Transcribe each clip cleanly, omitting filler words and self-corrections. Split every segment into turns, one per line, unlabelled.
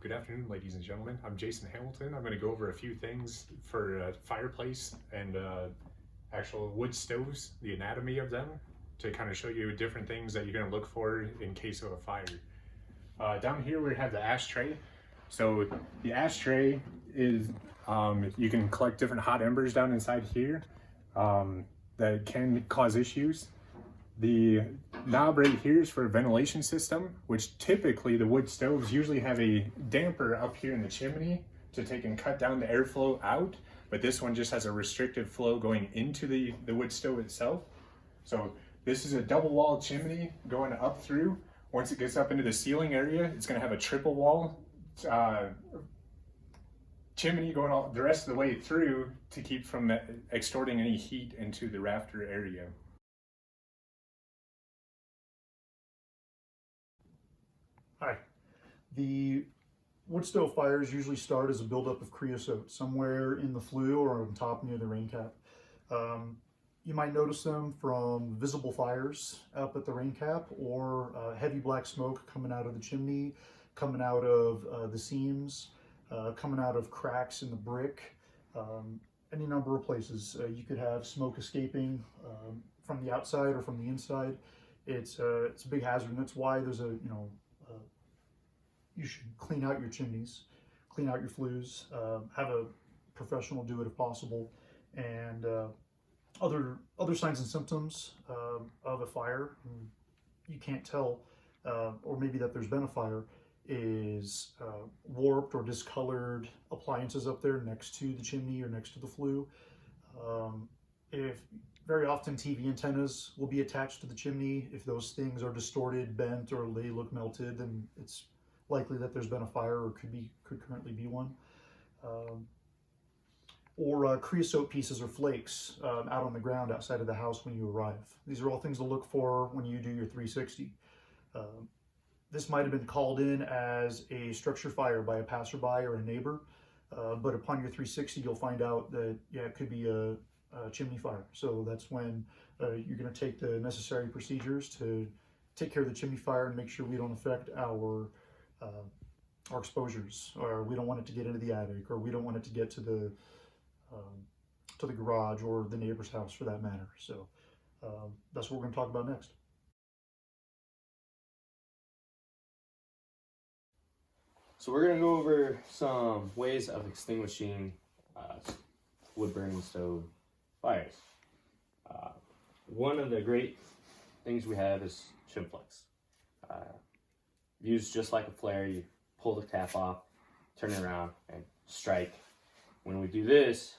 Good afternoon, ladies and gentlemen. I'm Jason Hamilton. I'm going to go over a few things for a fireplace and actual wood stoves, the anatomy of them, to kind of show you different things that you're going to look for in case of a fire. Down here we have the ashtray. So the ashtray is, you can collect different hot embers down inside here that can cause issues. The knob right here is for a ventilation system, which typically the wood stoves usually have a damper up here in the chimney to take and cut down the airflow out, but this one just has a restricted flow going into the wood stove itself. So this is a double wall chimney going up through. Once it gets up into the ceiling area, it's going to have a triple wall chimney going all the rest of the way through to keep from extorting any heat into the rafter area.
Hi. The wood stove fires usually start as a buildup of creosote somewhere in the flue or on top near the rain cap. You might notice them from visible fires up at the rain cap or heavy black smoke coming out of the chimney, coming out of the seams, coming out of cracks in the brick, any number of places. You could have smoke escaping from the outside or from the inside. It's a big hazard, and that's why there's you should clean out your chimneys, clean out your flues, have a professional do it if possible. And other signs and symptoms of a fire you can't tell, or maybe that there's been a fire, is warped or discolored appliances up there next to the chimney or next to the flue. Very often TV antennas will be attached to the chimney. If those things are distorted, bent, or they look melted, then it's likely that there's been a fire or could currently be one. Or creosote pieces or flakes out on the ground outside of the house when you arrive. These are all things to look for when you do your 360. This might have been called in as a structure fire by a passerby or a neighbor, but upon your 360 you'll find out that, yeah, it could be a chimney fire. So that's when you're going to take the necessary procedures to take care of the chimney fire and make sure we don't affect our exposures, or we don't want it to get into the attic, or we don't want it to get to the garage or the neighbor's house for that matter. So that's what we're going to talk about next.
So we're going to go over some ways of extinguishing wood burning stove fires. One of the great things we have is Chimflex. Used just like a flare, you pull the cap off, turn it around, and strike. When we do this,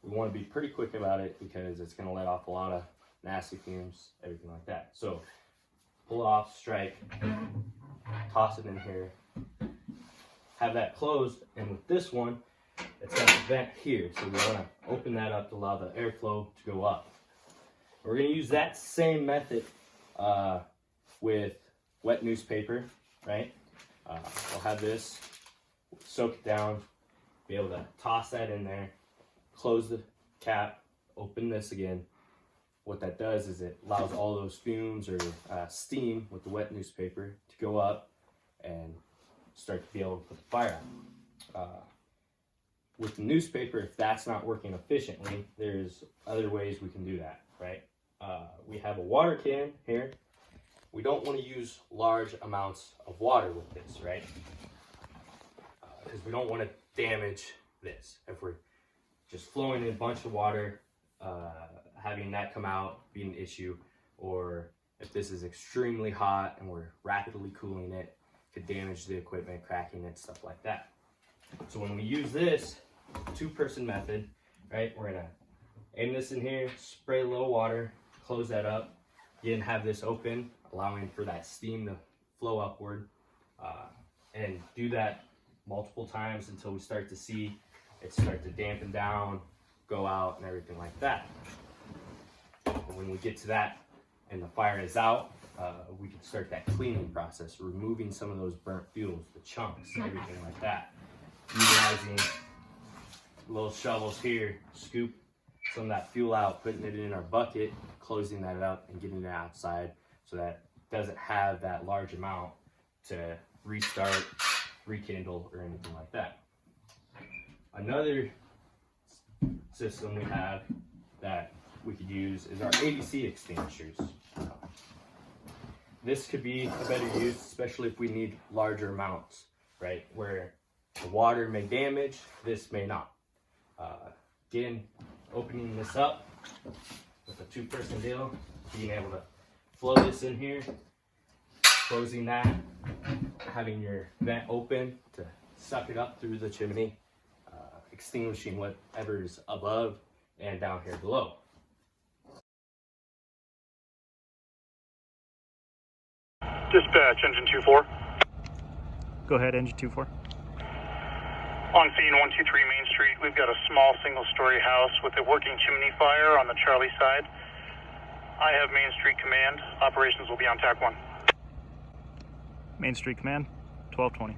we want to be pretty quick about it because it's going to let off a lot of nasty fumes, everything like that. So pull it off, strike, toss it in here, have that closed, and with this one, it's got a vent here, so we want to open that up to allow the airflow to go up. We're going to use that same method with wet newspaper, right? We'll have this, soak it down, be able to toss that in there, close the cap, open this again. What that does is it allows all those fumes or steam with the wet newspaper to go up and start to be able to put the fire out. With the newspaper, if that's not working efficiently, there's other ways we can do that, right? We have a water can here. We don't want to use large amounts of water with this, right? Because we don't want to damage this. If we're just flowing in a bunch of water, having that come out be an issue, or if this is extremely hot and we're rapidly cooling it, could damage the equipment, cracking it, stuff like that. So when we use this two-person method, right, we're gonna aim this in here, spray a little water, close that up, again have this open, allowing for that steam to flow upward, and do that multiple times until we start to see it start to dampen down, go out, and everything like that. And when we get to that and the fire is out, we can start that cleaning process, removing some of those burnt fuels, the chunks, everything like that. Utilizing little shovels here, scoop some of that fuel out, putting it in our bucket, closing that up, and getting it outside so that it doesn't have that large amount to restart rekindle or anything like that. Another system we have that we could use is our ABC extinguishers. This could be a better use, especially if we need larger amounts, right? Where the water may damage, this may not. Again, opening this up with a 2-person deal, being able to flow this in here, closing that, having your vent open to suck it up through the chimney, extinguishing whatever's above and down here below.
Dispatch, engine 2-4.
Go ahead, engine 2-4.
On scene 123 Main Street, we've got a small single-story house with a working chimney fire on the Charlie side. I have Main Street Command. Operations will be on TAC 1.
Main Street Command, 1220.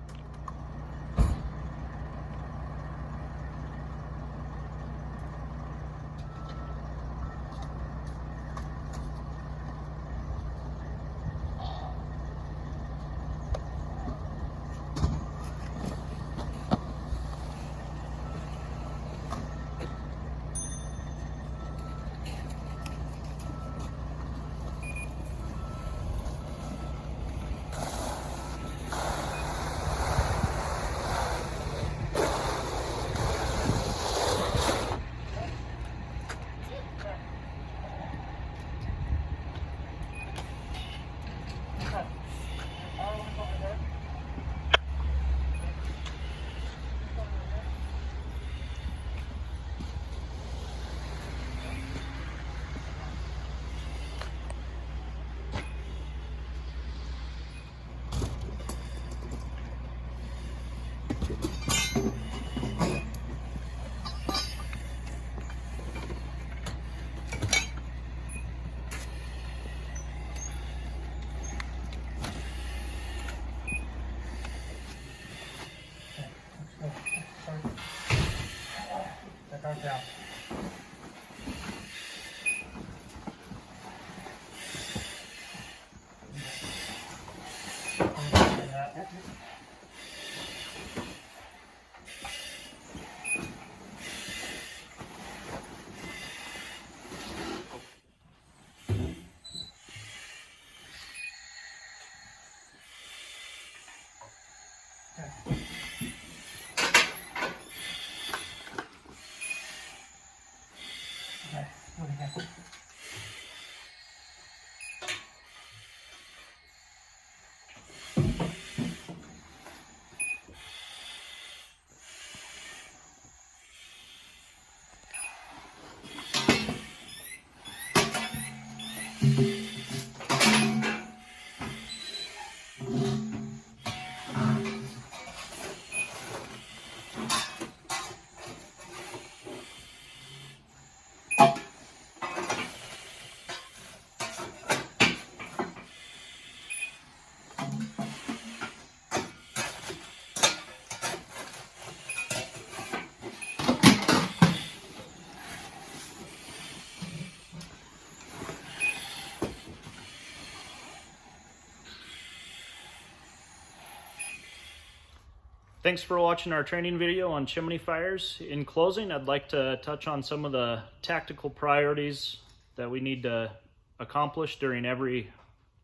Thanks for watching our training video on chimney fires. In closing, I'd like to touch on some of the tactical priorities that we need to accomplish during every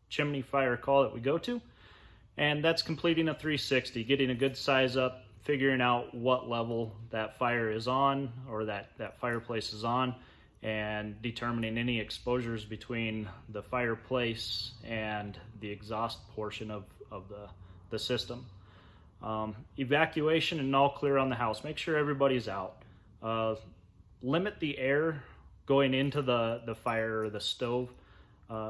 chimney fire call that we go to. And that's completing a 360, getting a good size up, figuring out what level that fire is on or that fireplace is on, and determining any exposures between the fireplace and the exhaust portion of the system. Evacuation and all clear on the house. Make sure everybody's out. Limit the air going into the fire or the stove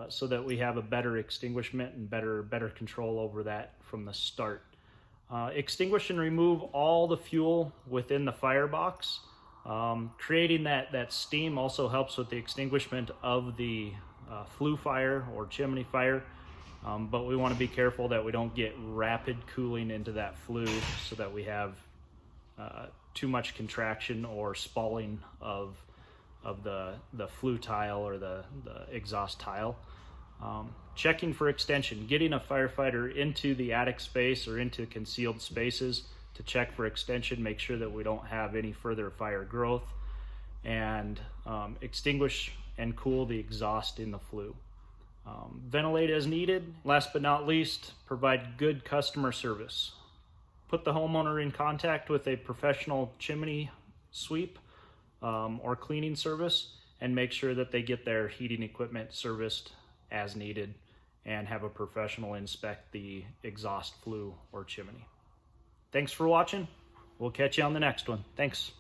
so that we have a better extinguishment and better control over that from the start. Extinguish and remove all the fuel within the firebox. Creating that steam also helps with the extinguishment of the flue fire or chimney fire. But we want to be careful that we don't get rapid cooling into that flue so that we have too much contraction or spalling of the flue tile or the exhaust tile.
checking for extension, getting a firefighter into the attic space or into concealed spaces to check for extension, make sure that we don't have any further fire growth, and extinguish and cool the exhaust in the flue. Ventilate as needed. Last but not least, provide good customer service. Put the homeowner in contact with a professional chimney sweep or cleaning service, and make sure that they get their heating equipment serviced as needed and have a professional inspect the exhaust flue or chimney. Thanks for watching. We'll catch you on the next one. Thanks.